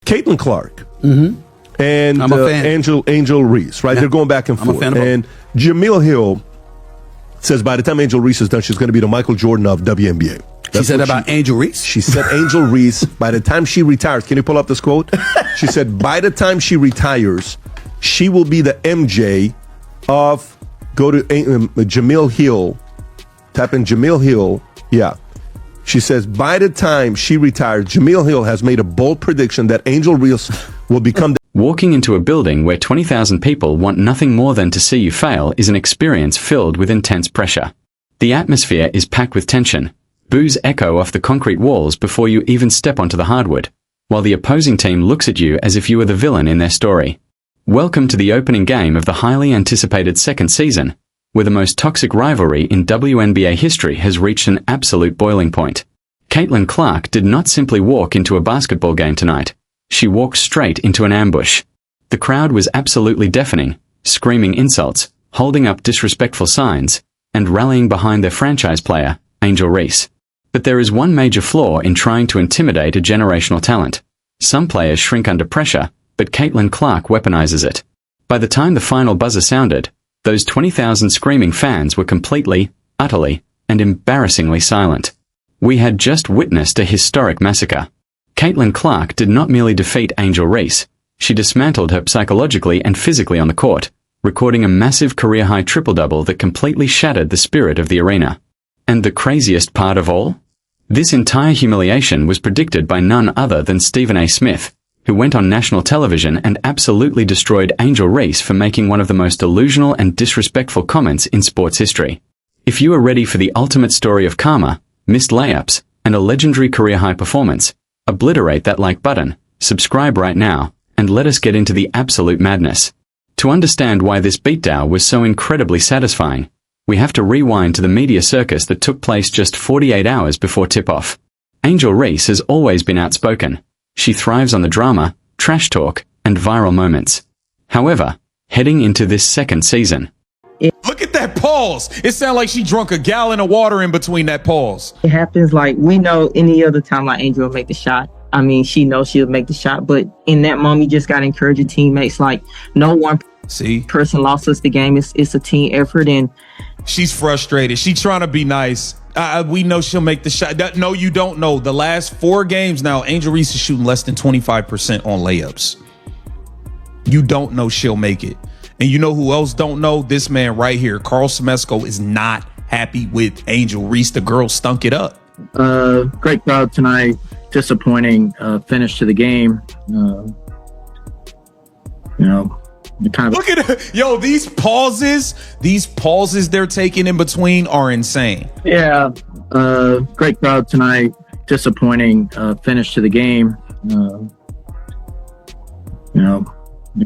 Caitlin Clark Mm-hmm. and I'm a fan. Angel Reese, right? Yeah. They're going back and I'm a forth. fan of both. And Jamil Hill says by the time Angel Reese is done, she's going to be the Michael Jordan of WNBA. She said about Angel Reese? She said Angel Reese, by the time she retires, can you pull up this quote? She said, by the time she retires, she will be the MJ of, go to Jamil Hill, type in Jamil Hill, yeah. She says, by the time she retires, Jamil Hill has made a bold prediction that Angel Reese will become the Walking into a building where 20,000 people want nothing more than to see you fail is an experience filled with intense pressure. The atmosphere is packed with tension. Boos echo off the concrete walls before you even step onto the hardwood, while the opposing team looks at you as if you were the villain in their story. Welcome to the opening game of the highly anticipated second season, where the most toxic rivalry in WNBA history has reached an absolute boiling point. Caitlin Clark did not simply walk into a basketball game tonight. She walked straight into an ambush. The crowd was absolutely deafening, screaming insults, holding up disrespectful signs, and rallying behind their franchise player, Angel Reese. But there is one major flaw in trying to intimidate a generational talent. Some players shrink under pressure, but Caitlin Clark weaponizes it. By the time the final buzzer sounded, those 20,000 screaming fans were completely, utterly, and embarrassingly silent. We had just witnessed a historic massacre. Caitlin Clark did not merely defeat Angel Reese, she dismantled her psychologically and physically on the court, recording a massive career-high triple-double that completely shattered the spirit of the arena. And the craziest part of all? This entire humiliation was predicted by none other than Stephen A. Smith, who went on national television and absolutely destroyed Angel Reese for making one of the most delusional and disrespectful comments in sports history. If you are ready for the ultimate story of karma, missed layups, and a legendary career-high performance, obliterate that like button, subscribe right now, and let us get into the absolute madness. To understand why this beatdown was so incredibly satisfying, we have to rewind to the media circus that took place just 48 hours before tip-off. Angel Reese has always been outspoken. She thrives on the drama, trash talk, and viral moments. However, heading into this second season, look at that pause. It sounds like she drunk a gallon of water in between that pause. It happens like we know any other time like Angel will make the shot. I mean, she knows she'll make the shot, but in that moment, you just got to encourage your teammates. Like, no one person lost us the game. It's a team effort, and she's frustrated. She's trying to be nice. We know she'll make the shot. No, you don't know. The last 4 games now, Angel Reese is shooting less than 25% on layups. You don't know she'll make it. And you know who else don't know? This man right here, Carl Semesco, is not happy with Angel Reese. The girl stunk it up. Great crowd tonight. Disappointing finish to the game. Kind of look at it. Yo, these pauses they're taking in between are insane. Yeah. Great crowd tonight. Disappointing finish to the game.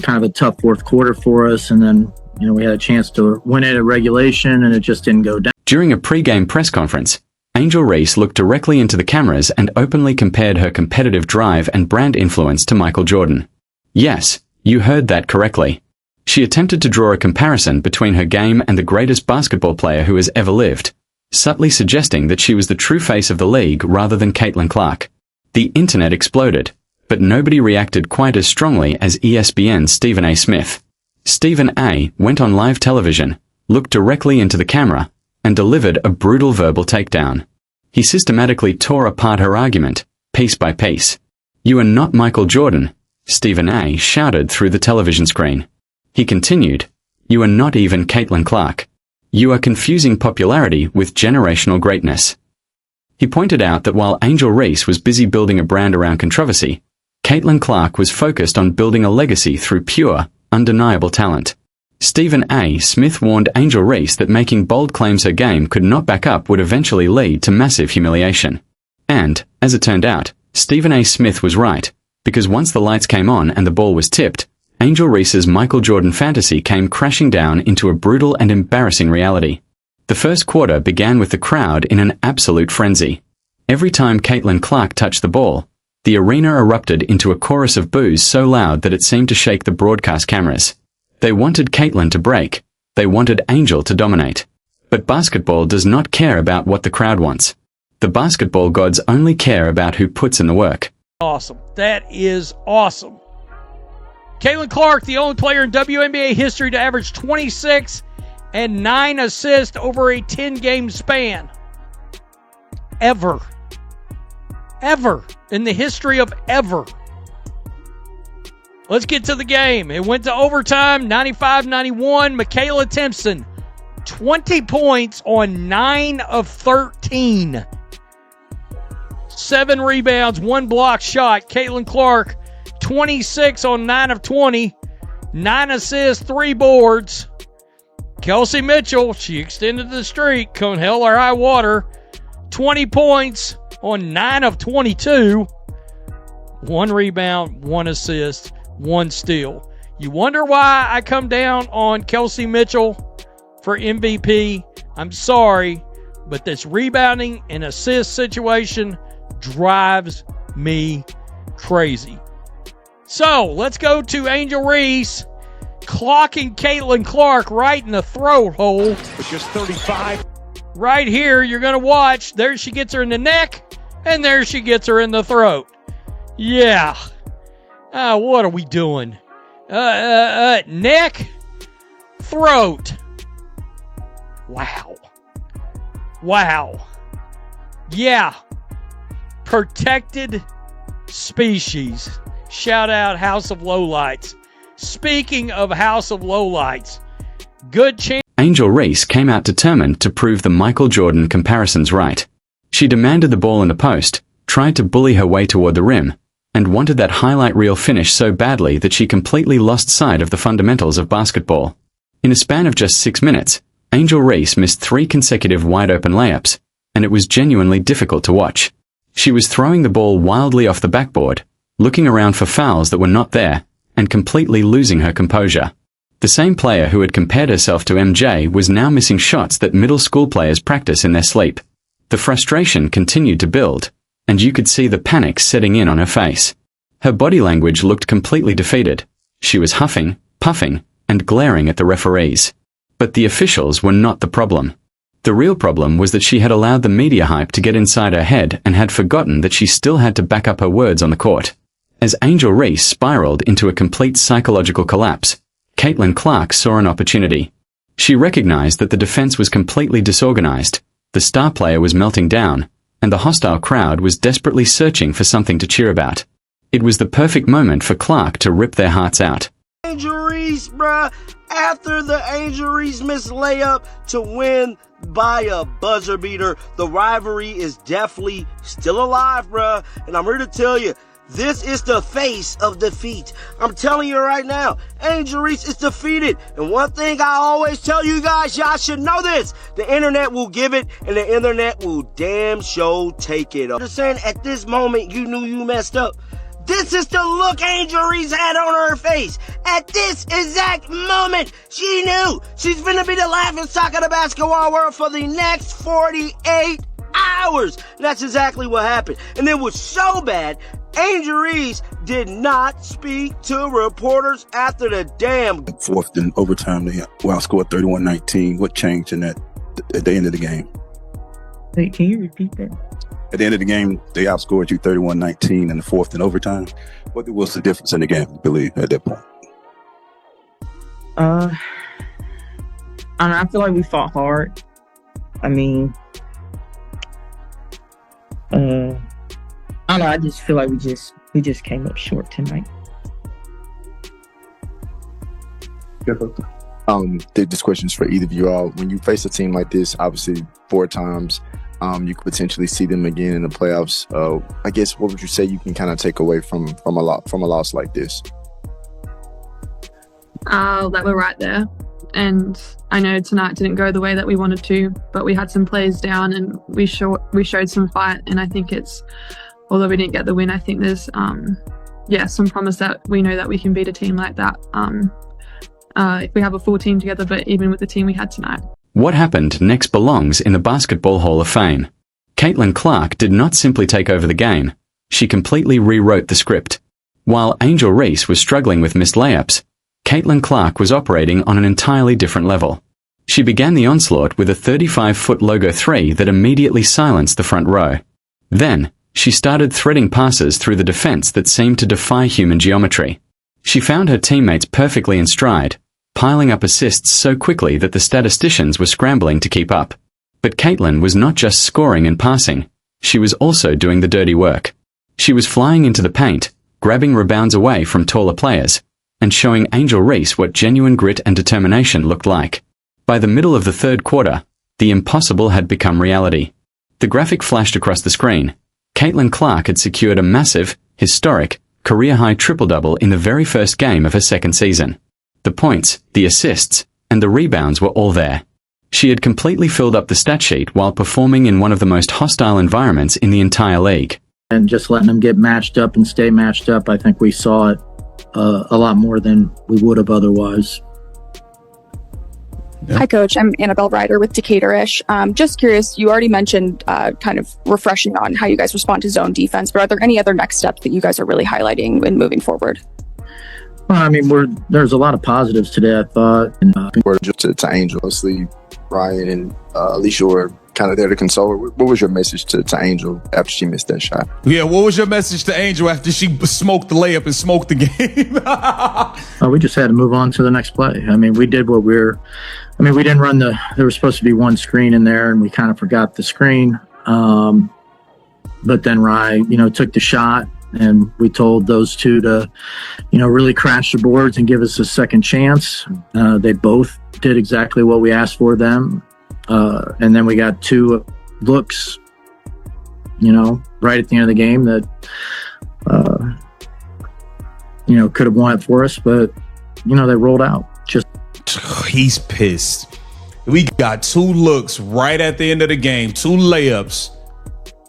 Kind of a tough fourth quarter for us, and then we had a chance to win it at regulation, and it just didn't go down. During a pre-game press conference, Angel Reese looked directly into the cameras and openly compared her competitive drive and brand influence to Michael Jordan. Yes, you heard that correctly. She attempted to draw a comparison between her game and the greatest basketball player who has ever lived, subtly suggesting that she was the true face of the league rather than Caitlin Clark. The internet exploded, but nobody reacted quite as strongly as ESPN's Stephen A. Smith. Stephen A. went on live television, looked directly into the camera, and delivered a brutal verbal takedown. He systematically tore apart her argument, piece by piece. "You are not Michael Jordan," Stephen A. shouted through the television screen. He continued, "You are not even Caitlin Clark. You are confusing popularity with generational greatness." He pointed out that while Angel Reese was busy building a brand around controversy, Caitlin Clark was focused on building a legacy through pure, undeniable talent. Stephen A. Smith warned Angel Reese that making bold claims her game could not back up would eventually lead to massive humiliation. And, as it turned out, Stephen A. Smith was right, because once the lights came on and the ball was tipped, Angel Reese's Michael Jordan fantasy came crashing down into a brutal and embarrassing reality. The first quarter began with the crowd in an absolute frenzy. Every time Caitlin Clark touched the ball, the arena erupted into a chorus of boos so loud that it seemed to shake the broadcast cameras. They wanted Caitlin to break. They wanted Angel to dominate. But basketball does not care about what the crowd wants. The basketball gods only care about who puts in the work. Awesome. That is awesome. Caitlin Clark, the only player in WNBA history to average 26 and 9 assists over a 10-game span. Ever. Ever. In the history of ever. Let's get to the game. It went to overtime, 95-91. Michaela Timpson, 20 points on 9 of 13. 7 rebounds, 1 block shot. Caitlin Clark, 26 on 9 of 20. 9 assists, 3 boards. Kelsey Mitchell, she extended the streak. Come hell or high water. 20 points on 9 of 22. 1 rebound, 1 assist, 1 steal. You wonder why I come down on Kelsey Mitchell for MVP? I'm sorry, but this rebounding and assist situation drives me crazy. So, let's go to Angel Reese clocking Caitlin Clark right in the throat hole. But just 35. Right here, you're going to watch. There she gets her in the neck, and there she gets her in the throat. Yeah. What are we doing? Neck, throat. Wow. Wow. Yeah. Protected species. Shout out House of Lowlights. Speaking of House of Lowlights, good chance. Angel Reese came out determined to prove the Michael Jordan comparisons right. She demanded the ball in the post, tried to bully her way toward the rim, and wanted that highlight reel finish so badly that she completely lost sight of the fundamentals of basketball. In a span of just 6 minutes, Angel Reese missed 3 consecutive wide-open layups, and it was genuinely difficult to watch. She was throwing the ball wildly off the backboard, looking around for fouls that were not there, and completely losing her composure. The same player who had compared herself to MJ was now missing shots that middle school players practice in their sleep. The frustration continued to build, and you could see the panic setting in on her face. Her body language looked completely defeated. She was huffing, puffing, and glaring at the referees. But the officials were not the problem. The real problem was that she had allowed the media hype to get inside her head and had forgotten that she still had to back up her words on the court. As Angel Reese spiraled into a complete psychological collapse, Caitlin Clark saw an opportunity. She recognized that the defense was completely disorganized, the star player was melting down, and the hostile crowd was desperately searching for something to cheer about. It was the perfect moment for Clark to rip their hearts out. Angel Reese, bruh, after the Angel Reese missed layup to win by a buzzer beater, the rivalry is definitely still alive, bruh. And I'm here to tell you, this is the face of defeat. I'm telling you right now, Angel Reese is defeated. And one thing I always tell you guys, y'all should know this. The internet will give it, and the internet will damn sure take it. I'm just saying, at this moment, you knew you messed up. This is the look Angel Reese had on her face. At this exact moment, she knew she's gonna be the laughing stock of the basketball world for the next 48 hours. That's exactly what happened. And it was so bad, Angel Reese did not speak to reporters after the damn. Fourth in overtime, they outscored 31-19. What changed in that at the end of the game? Wait, can you repeat that? At the end of the game, they outscored you 31-19 in the fourth in overtime. What was the difference in the game, you believe, at that point? I don't know, I feel like we fought hard. I mean, I don't know, I just feel like we just came up short tonight. This question is for either of you all. When you face a team like this, obviously 4 times, you could potentially see them again in the playoffs. I guess what would you say you can kind of take away from a loss like this? That we're right there, and I know tonight didn't go the way that we wanted to, but we had some plays down and we showed some fight, and I think it's, although we didn't get the win, I think there's some promise that we know that we can beat a team like that if we have a full team together, but even with the team we had tonight. What happened next belongs in the Basketball Hall of Fame. Caitlin Clark did not simply take over the game, she completely rewrote the script. While Angel Reese was struggling with missed layups, Caitlin Clark was operating on an entirely different level. She began the onslaught with a 35-foot logo 3 that immediately silenced the front row. Then, She started threading passes through the defense that seemed to defy human geometry. She found her teammates perfectly in stride, piling up assists so quickly that the statisticians were scrambling to keep up. But Caitlin was not just scoring and passing. She was also doing the dirty work. She was flying into the paint, grabbing rebounds away from taller players, and showing Angel Reese what genuine grit and determination looked like. By the middle of the third quarter, the impossible had become reality. The graphic flashed across the screen. Caitlin Clark had secured a massive, historic, career-high triple-double in the very first game of her second season. The points, the assists, and the rebounds were all there. She had completely filled up the stat sheet while performing in one of the most hostile environments in the entire league. And just letting them get matched up and stay matched up, I think we saw it a lot more than we would have otherwise. Yeah. Hi, Coach. I'm Annabelle Ryder with Decatur-ish. Just curious, you already mentioned kind of refreshing on how you guys respond to zone defense, but are there any other next steps that you guys are really highlighting in moving forward? Well, I mean, there's a lot of positives today, I thought. And to Angel, mostly Ryan and Alicia were kind of there to console her. What was your message to Angel after she missed that shot? Yeah, what was your message to Angel after she smoked the layup and smoked the game? We just had to move on to the next play. I mean, we did what we didn't run there was supposed to be one screen in there, and we kind of forgot the screen. But then Ryan, took the shot, and we told those two to, really crash the boards and give us a second chance. They both did exactly what we asked for them. And then we got two looks, right at the end of the game that, could have won it for us, but, they rolled out. He's pissed. We got two looks right at the end of the game, two layups,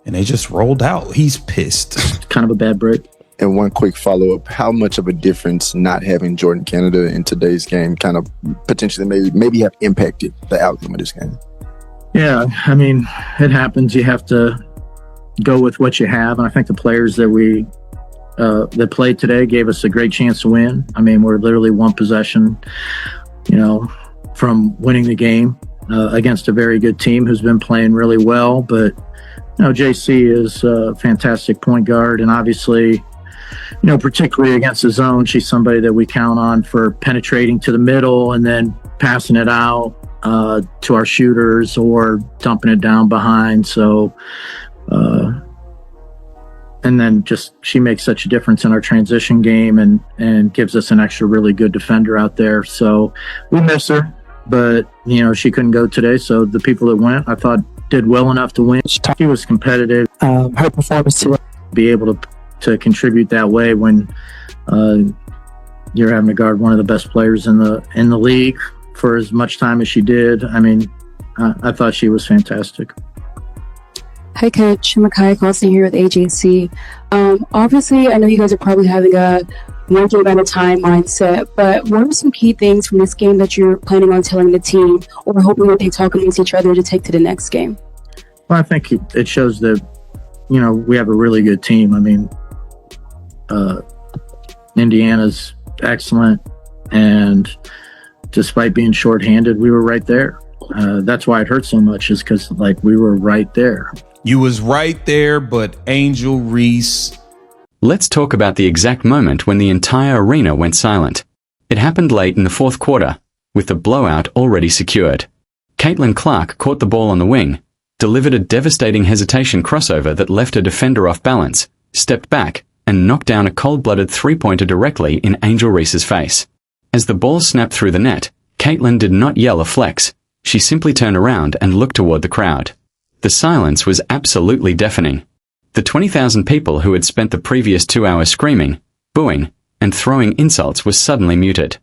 and they just rolled out. He's pissed. Kind of a bad break. And one quick follow-up, how much of a difference not having Jordan Canada in today's game kind of potentially maybe have impacted the outcome of this game? Yeah, I mean, it happens. You have to go with what you have, and I think the players that played today gave us a great chance to win. I mean, we're literally one possession, from winning the game against a very good team who's been playing really well. But, JC is a fantastic point guard, and obviously, particularly against the zone, she's somebody that we count on for penetrating to the middle and then passing it out to our shooters or dumping it down behind. So, and then she makes such a difference in our transition game and gives us an extra really good defender out there. So we miss her, but, she couldn't go today. So the people that went, I thought, did well enough to win. She was competitive. Her performance to be able to contribute that way when you're having to guard one of the best players in the league for as much time as she did. I mean, I thought she was fantastic. Hi, Coach. Makai Carlson here with AJC. Obviously, I know you guys are probably having a one game at a time mindset, but what are some key things from this game that you're planning on telling the team or hoping that they talk amongst each other to take to the next game? Well, I think it shows that, we have a really good team. I mean, Indiana's excellent, and despite being shorthanded, we were right there. That's why it hurt so much, is because we were right there. You was right there, but Angel Reese. Let's talk about the exact moment when the entire arena went silent. It happened late in the fourth quarter, with the blowout already secured. Caitlin Clark caught the ball on the wing, delivered a devastating hesitation crossover that left a defender off balance, stepped back, and knocked down a cold-blooded three-pointer directly in Angel Reese's face. As the ball snapped through the net, Caitlin did not yell a flex. She simply turned around and looked toward the crowd. The silence was absolutely deafening. The 20,000 people who had spent the previous 2 hours screaming, booing, and throwing insults were suddenly muted.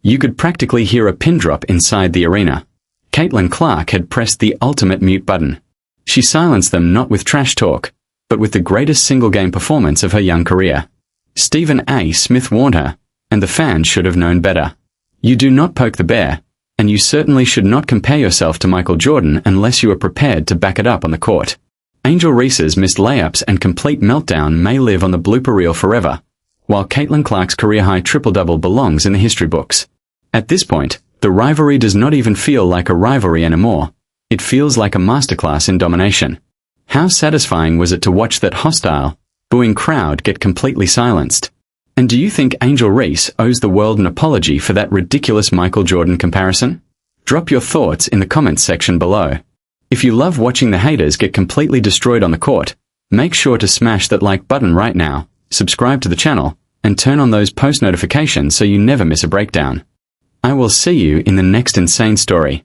You could practically hear a pin drop inside the arena. Caitlin Clark had pressed the ultimate mute button. She silenced them not with trash talk, but with the greatest single-game performance of her young career. Stephen A. Smith warned her, and the fans should have known better. You do not poke the bear, and you certainly should not compare yourself to Michael Jordan unless you are prepared to back it up on the court. Angel Reese's missed layups and complete meltdown may live on the blooper reel forever, while Caitlin Clark's career-high triple-double belongs in the history books. At this point, the rivalry does not even feel like a rivalry anymore. It feels like a masterclass in domination. How satisfying was it to watch that hostile, booing crowd get completely silenced? And do you think Angel Reese owes the world an apology for that ridiculous Michael Jordan comparison? Drop your thoughts in the comments section below. If you love watching the haters get completely destroyed on the court, make sure to smash that like button right now, subscribe to the channel, and turn on those post notifications so you never miss a breakdown. I will see you in the next insane story.